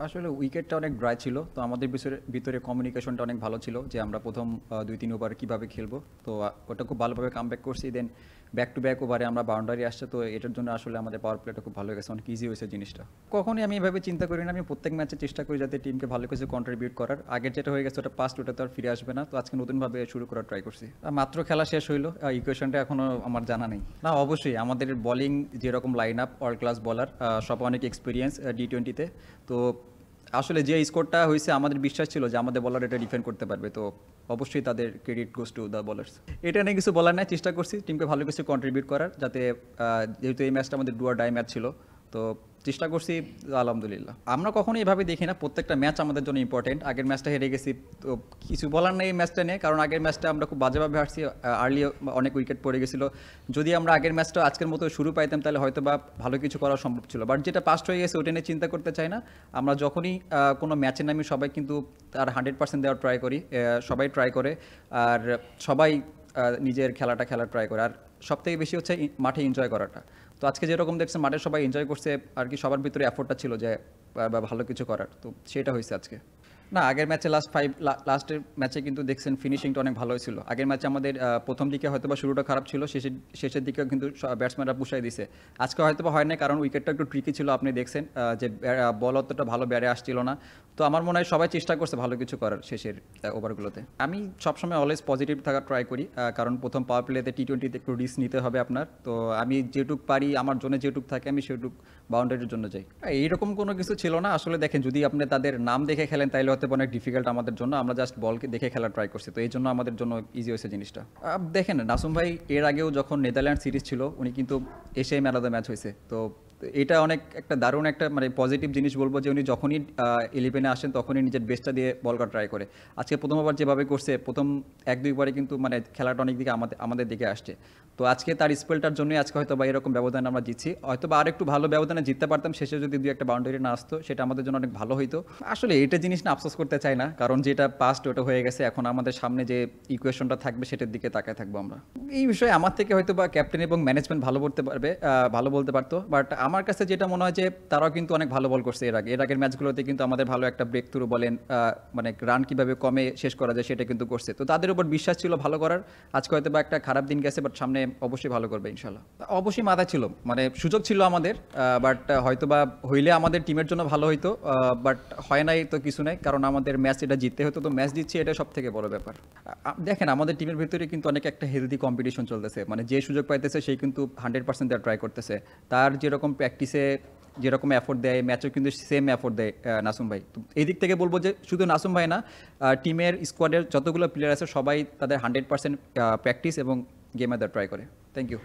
আসলে উইকেটটা অনেক ড্রাই ছিল, তো আমাদের ভিতরে কমিউনিকেশনটা অনেক ভালো ছিল যে আমরা প্রথম ২-৩ ওভার কীভাবে খেলবো। তো ওটা খুব ভালোভাবে কামব্যাক করছি। দেন ব্যাক টু ব্যাক ওভারে আমরা বাউন্ডারি আসছে, তো এটার জন্য আসলে আমাদের পাওয়ার প্লেটা খুব ভালো হয়ে গেছে, অনেক ইজি হয়েছে জিনিসটা। কখনই আমি এভাবে চিন্তা করি না, আমি প্রত্যেক ম্যাচে চেষ্টা করি যাতে টিমকে ভালো কিছু কন্ট্রিবিউট করার। আগের যেটা হয়ে গেছে ওটা পাস্ট, ওটা তো আর ফিরে আসবে না, তো আজকে নতুনভাবে শুরু করার ট্রাই করছি। মাত্র খেলা শেষ হইলো, ইকুয়েশনটা এখনও আমার জানা নেই। না, অবশ্যই আমাদের বোলিং যেরকম লাইন আপ, অল ক্লাস বলার, সব অনেক এক্সপিরিয়েন্স টি-20-তে। তো আসলে যে স্কোরটা হয়েছে আমাদের বিশ্বাস ছিল যে আমাদের বলার এটা ডিফেন্ড করতে পারবে, তো অবশ্যই তাদের credit goes to the bowlers. এটা নিয়ে কিছু বলার নাই, চেষ্টা করছি টিমকে ভালো কিছু কন্ট্রিবিউট করার, যাতে যেহেতু এই ম্যাচটা আমাদের ডু অর ডাই ম্যাচ ছিল, তো চেষ্টা করছি। আলহামদুলিল্লাহ আমরা কখনোই এভাবে দেখি না, প্রত্যেকটা ম্যাচ আমাদের জন্য ইম্পর্টেন্ট। আগের ম্যাচটা হেরে গেছি, তো কিছু বলার নেই এই ম্যাচটা নিয়ে, কারণ আগের ম্যাচটা আমরা খুব বাজেভাবে হারছি, আর্লি অনেক উইকেট পড়ে গেছিলো। যদি আমরা আগের ম্যাচটা আজকের মতো শুরু পাইতাম তাহলে হয়তো বা ভালো কিছু করা সম্ভব ছিল, বাট যেটা পাস্ট হয়ে গেছে ওটা নিয়ে চিন্তা করতে চাই না। আমরা যখনই কোনো ম্যাচে নামি সবাই কিন্তু তার 100% দেওয়ার ট্রাই করি, সবাই ট্রাই করে, আর সবাই নিজের খেলাটা খেলার ট্রাই করে, আর সবথেকে বেশি হচ্ছে মাঠে এনজয় করাটা। তো আজকে যেরকম দেখছেন মাঠে সবাই এনজয় করছে, আর কি সবার ভিতরে এফোর্টটা ছিল যে ভালো কিছু করার, তো সেটা হয়েছে আজকে। না, আগের ম্যাচে লাস্টের ম্যাচে কিন্তু দেখছেন ফিনিশিংটা অনেক ভালো হয়েছিল। আগের ম্যাচে আমাদের প্রথম দিকে হয়তো বা শুরুটা খারাপ ছিল, শেষের দিকেও কিন্তু ব্যাটসম্যানরা পুষাই দিছে। আজকে হয়তো বা হয় না, কারণ উইকেটটা একটু ট্রিকি ছিল, আপনি দেখছেন যে বল অতটা ভালো ব্যারে আসছিল না। তো আমার মনে হয় সবাই চেষ্টা করছে ভালো কিছু করার শেষের ওভারগুলোতে। আমি সবসময় অলওয়েজ পজিটিভ থাকার ট্রাই করি, কারণ প্রথম পাওয়ার প্লেতে টি-20তে একটু রিস্ক নিতে হবে আপনার। তো আমি যেটুক পারি, আমার জন্য যেটুক থাকে আমি সেটুক বাউন্ডারির জন্য যাই। এইরকম কোনো কিছু ছিল না আসলে। দেখেন, যদি আপনি তাদের নাম দেখে খেলেন তাহলে হয়তো অনেক ডিফিকাল্ট আমাদের জন্য, আমরা জাস্ট বলকে দেখে খেলা ট্রাই করছি, তো এই জন্য আমাদের জন্য ইজি হয়েছে জিনিসটা। দেখেন, নাসুম ভাই এর আগেও যখন নেদারল্যান্ড সিরিজ ছিল উনি কিন্তু এশিয়ায় ম্যান অফ দ্য ম্যাচ হয়েছে, তো এটা অনেক একটা দারুণ একটা মানে পজিটিভ জিনিস বলবো যে উনি যখনই 11-এ আসেন তখনই নিজের বেস্টটা দিয়ে বল করা ট্রাই করে। আজকে প্রথম ওভার যেভাবে করছে, প্রথম 1-2 ওভারে কিন্তু মানে খেলাটা অনেক দিকে আমাদের দিকে আসছে। তো আজকে তার স্পেলটার জন্যই আজকে হয়তো বা এরকম ব্যবধানে আমরা জিতছি। হয়তো বা আরেকটু ভালো ব্যবধানে জিততে পারতাম, শেষে যদি 2-1টা বাউন্ডারি না আসতো সেটা আমাদের জন্য অনেক ভালো হইতো। আসলে এটা জিনিস না আফসোস করতে চাই না, কারণ যেটা পাস্ট ওটা হয়ে গেছে, এখন আমাদের সামনে যে ইকুয়েশনটা থাকবে সেটার দিকে তাকায় থাকবো আমরা। এই বিষয়ে আমার থেকে হয়তো বা ক্যাপ্টেন এবং ম্যানেজমেন্ট ভালো বলতে পারবে, ভালো বলতে পারতো, বাট আমার কাছে যেটা মনে হয় যে তারাও কিন্তু অনেক ভালো বল করছে এর আগের ম্যাচগুলোতে কিন্তু আমাদের ভালো একটা ব্রেক থ্রু বলেন, মানে রান কীভাবে কমে শেষ করা যায় সেটা কিন্তু করছে, তো তাদের উপর বিশ্বাস ছিল ভালো করার। আজকে হয়তো বা একটা খারাপ দিন গেছে, বাট সামনে অবশ্যই ভালো করবে ইনশাল্লাহ। অবশ্যই মাথায় ছিল, মানে সুযোগ ছিল আমাদের, বাট হয়তো বা হইলে আমাদের টিমের জন্য ভালো হইতো, বাট হয় নাই তো কিছু নাই, কারণ আমাদের ম্যাচ এটা জিততে হতো, তো ম্যাচ জিতছি এটা সব থেকে বড় ব্যাপার। দেখেন, আমাদের টিমের ভিতরে কিন্তু অনেক একটা হেলদি কম্পিটিশন চলতেছে, মানে যে সুযোগ পাইতেছে সেই কিন্তু 100% দেওয়ার ট্রাই করতেছে। তার যেরকম প্র্যাকটিসে যেরকম এফোর্ট দেয়, ম্যাচেও কিন্তু সেম এফোর্ট দেয় নাসুম ভাই। তো এই দিক থেকে বলবো যে শুধু নাসুম ভাই না, টিমের স্কোয়াডের যতগুলো প্লেয়ার আছে সবাই তাদের 100% প্র্যাকটিস এবং গেমে দেওয়ার ট্রাই করে। Thank you.